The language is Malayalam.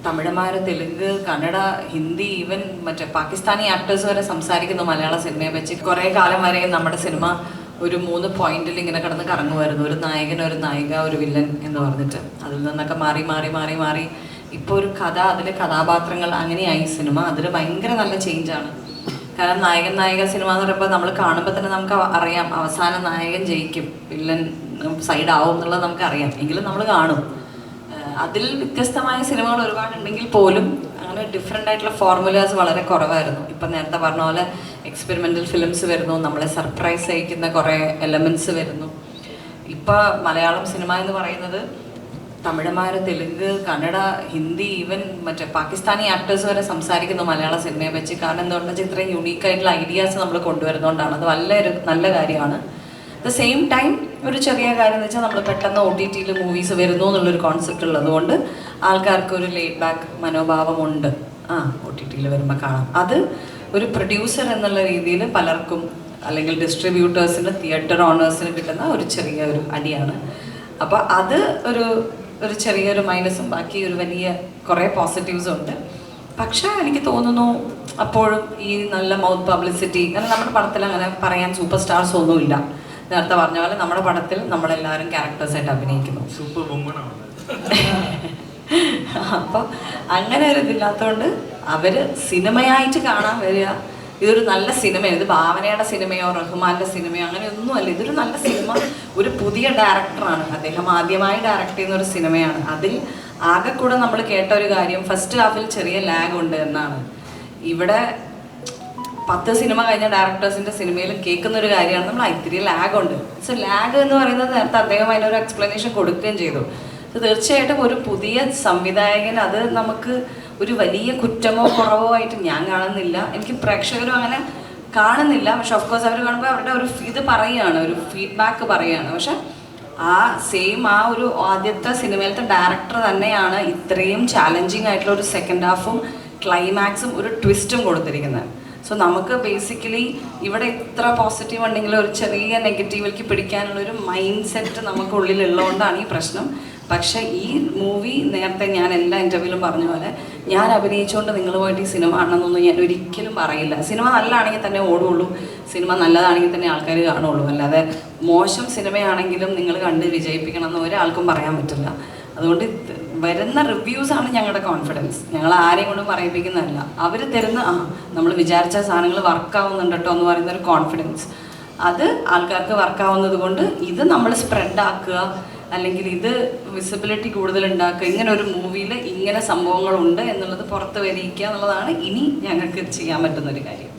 തമിഴന്മാർ, തെലുങ്ക്, കന്നഡ, ഹിന്ദി, ഈവൻ മറ്റേ പാകിസ്ഥാനി ആക്ടേഴ്സ് വരെ സംസാരിക്കുന്നു മലയാള സിനിമയെ വെച്ച്. കുറേ കാലം വരെ നമ്മുടെ സിനിമ ഒരു 3 പോയിന്റിൽ ഇങ്ങനെ കിടന്ന് കറങ്ങുമായിരുന്നു. ഒരു നായകൻ, ഒരു നായിക, ഒരു വില്ലൻ എന്ന് പറഞ്ഞിട്ട്. അതിൽ നിന്നൊക്കെ മാറി മാറി മാറി മാറി ഇപ്പോൾ ഒരു കഥ, അതിലെ കഥാപാത്രങ്ങൾ, അങ്ങനെയായി സിനിമ. അതിൽ ഭയങ്കര നല്ല ചേഞ്ചാണ്. കാരണം നായകൻ നായിക സിനിമ എന്ന് പറയുമ്പോൾ നമ്മൾ കാണുമ്പോൾ തന്നെ നമുക്ക് അറിയാം അവസാനം നായകൻ ജയിക്കും, വില്ലൻ സൈഡ് ആവും എന്നുള്ളത് നമുക്കറിയാം. എങ്കിലും നമ്മൾ കാണും. അതിൽ വ്യത്യസ്തമായ സിനിമകൾ ഒരുപാടുണ്ടെങ്കിൽ പോലും അങ്ങനെ ഡിഫറെൻ്റ് ആയിട്ടുള്ള ഫോർമുലാസ് വളരെ കുറവായിരുന്നു. ഇപ്പം നേരത്തെ പറഞ്ഞ പോലെ എക്സ്പെരിമെൻ്റൽ ഫിലിംസ് വരുന്നു, നമ്മളെ സർപ്രൈസ് ചെയ്യിക്കുന്ന കുറേ എലമെൻറ്റ്സ് വരുന്നു. ഇപ്പം മലയാളം സിനിമ എന്ന് പറയുന്നത് തമിഴന്മാർ, തെലുങ്ക്, കന്നഡ, ഹിന്ദി, ഈവൻ മറ്റേ പാകിസ്ഥാനി ആക്ടേഴ്സ് വരെ സംസാരിക്കുന്നു മലയാള സിനിമയെ വെച്ച്. കാരണം എന്തുകൊണ്ടെന്ന് വെച്ചാൽ ഇത്രയും യുണീക്കായിട്ടുള്ള ഐഡിയാസ് നമ്മൾ കൊണ്ടുവരുന്നതുകൊണ്ടാണ്. അത് നല്ല കാര്യമാണ്. അറ്റ് ദ സെയിം ടൈം ഒരു ചെറിയ കാര്യം എന്ന് വെച്ചാൽ നമ്മൾ പെട്ടെന്ന് OTT മൂവീസ് വരുന്നു എന്നുള്ളൊരു കോൺസെപ്റ്റ് ഉള്ളതുകൊണ്ട് ആൾക്കാർക്ക് ഒരു ലേഡ് ബാക്ക് മനോഭാവമുണ്ട്. OTT വരുമ്പോൾ കാണാം. അത് ഒരു പ്രൊഡ്യൂസർ എന്നുള്ള രീതിയിൽ പലർക്കും, അല്ലെങ്കിൽ ഡിസ്ട്രിബ്യൂട്ടേഴ്സിന്, തിയേറ്റർ ഓണേഴ്സിന് കിട്ടുന്ന ഒരു ചെറിയൊരു അടിയാണ്. അപ്പോൾ അത് ഒരു ചെറിയൊരു മൈനസും ബാക്കി ഒരു വലിയ കുറേ പോസിറ്റീവ്സും ഉണ്ട്. പക്ഷേ എനിക്ക് തോന്നുന്നു അപ്പോഴും ഈ നല്ല മൗത്ത് പബ്ലിസിറ്റി, കാരണം നമ്മുടെ പടത്തിൽ അങ്ങനെ പറയാൻ സൂപ്പർ സ്റ്റാർസ് ഒന്നുമില്ല. നേരത്തെ പറഞ്ഞ പോലെ നമ്മുടെ പടത്തിൽ നമ്മളെല്ലാവരും ക്യാരക്ടേഴ്സായിട്ട് അഭിനയിക്കുന്നു. അപ്പോൾ അങ്ങനെ ഒരു ഇതില്ലാത്തതുകൊണ്ട് അവർ സിനിമയായിട്ട് കാണാൻ വരിക. ഇതൊരു നല്ല സിനിമയാണ്. ഇത് ഭാവനയുടെ സിനിമയോ റഹ്മാൻ്റെ സിനിമയോ അങ്ങനെയൊന്നുമല്ല. ഇതൊരു നല്ല സിനിമ. ഒരു പുതിയ ഡയറക്ടറാണ്, അദ്ദേഹം ആദ്യമായി ഡയറക്റ്റ് ചെയ്യുന്ന ഒരു സിനിമയാണ്. അതിൽ ആകെ കൂടെ നമ്മൾ കേട്ട ഒരു കാര്യം ഫസ്റ്റ് ഹാഫിൽ ചെറിയ ലാഗ് ഉണ്ട് എന്നാണ്. ഇവിടെ 10 സിനിമ കഴിഞ്ഞ ഡയറക്ടേഴ്സിൻ്റെ സിനിമയിലും കേൾക്കുന്ന ഒരു കാര്യമാണ് നമ്മൾ ഇത്തിരി ലാഗ് ഉണ്ട്. സോ ലാഗ് എന്ന് പറയുന്നത് നേരത്തെ അദ്ദേഹം അതിനൊരു എക്സ്പ്ലനേഷൻ കൊടുക്കുകയും ചെയ്തു. സോ തീർച്ചയായിട്ടും ഒരു പുതിയ സംവിധായകൻ അത് നമുക്ക് ഒരു വലിയ കുറ്റമോ കുറവോ ആയിട്ട് ഞാൻ കാണുന്നില്ല. എനിക്ക് പ്രേക്ഷകരും അങ്ങനെ കാണുന്നില്ല. പക്ഷെ ഓഫ്കോഴ്സ് അവർ കാണുമ്പോൾ അവരുടെ ഒരു ഇത് പറയുകയാണ്, ഒരു ഫീഡ്ബാക്ക് പറയുകയാണ്. പക്ഷെ ആ ഒരു ആദ്യത്തെ സിനിമയിലത്തെ ഡയറക്ടർ തന്നെയാണ് ഇത്രയും ചാലഞ്ചിങ് ആയിട്ടുള്ള ഒരു സെക്കൻഡ് ഹാഫും ക്ലൈമാക്സും ഒരു ട്വിസ്റ്റും കൊടുത്തിരിക്കുന്നത്. സോ നമുക്ക് ബേസിക്കലി ഇവിടെ എത്ര പോസിറ്റീവ് ഉണ്ടെങ്കിലും ഒരു ചെറിയ നെഗറ്റീവിലേക്ക് പിടിക്കാനുള്ളൊരു മൈൻഡ് സെറ്റ് നമുക്കുള്ളിലുള്ളതുകൊണ്ടാണ് ഈ പ്രശ്നം. പക്ഷേ ഈ മൂവി നേരത്തെ ഞാൻ എല്ലാ ഇൻ്റർവ്യൂവിലും പറഞ്ഞ പോലെ ഞാൻ അഭിനയിച്ചുകൊണ്ട് നിങ്ങൾ പോയിട്ട് ഈ സിനിമ ആണെന്നൊന്നും ഞാൻ ഒരിക്കലും പറയില്ല. സിനിമ നല്ലതാണെങ്കിൽ തന്നെ ഓടുള്ളൂ, സിനിമ നല്ലതാണെങ്കിൽ തന്നെ ആൾക്കാർ കാണുള്ളൂ. അല്ലാതെ മോശം സിനിമയാണെങ്കിലും നിങ്ങൾ കണ്ട് വിജയിപ്പിക്കണം എന്ന് ഒരാൾക്കും പറയാൻ പറ്റില്ല. അതുകൊണ്ട് വരുന്ന റിവ്യൂസാണ് ഞങ്ങളുടെ കോൺഫിഡൻസ്. ഞങ്ങൾ ആരെയും കൊണ്ടും പറയിപ്പിക്കുന്നതല്ല. അവർ തരുന്ന നമ്മൾ വിചാരിച്ച സാധനങ്ങൾ വർക്കാവുന്നുണ്ട് കേട്ടോ എന്ന് പറയുന്ന ഒരു കോൺഫിഡൻസ്, അത് ആൾക്കാർക്ക് വർക്കാവുന്നത് കൊണ്ട് ഇത് നമ്മൾ സ്പ്രെഡ് ആക്കുക, അല്ലെങ്കിൽ ഇത് വിസിബിലിറ്റി കൂടുതൽ ഉണ്ടാക്കുക, ഇങ്ങനെ ഒരു മൂവിയിൽ ഇങ്ങനെ സംഭവങ്ങളുണ്ട് എന്നുള്ളത് പുറത്ത് വരിക്കുക എന്നുള്ളതാണ് ഇനി ഞങ്ങൾക്ക് ചെയ്യാൻ പറ്റുന്നൊരു കാര്യം.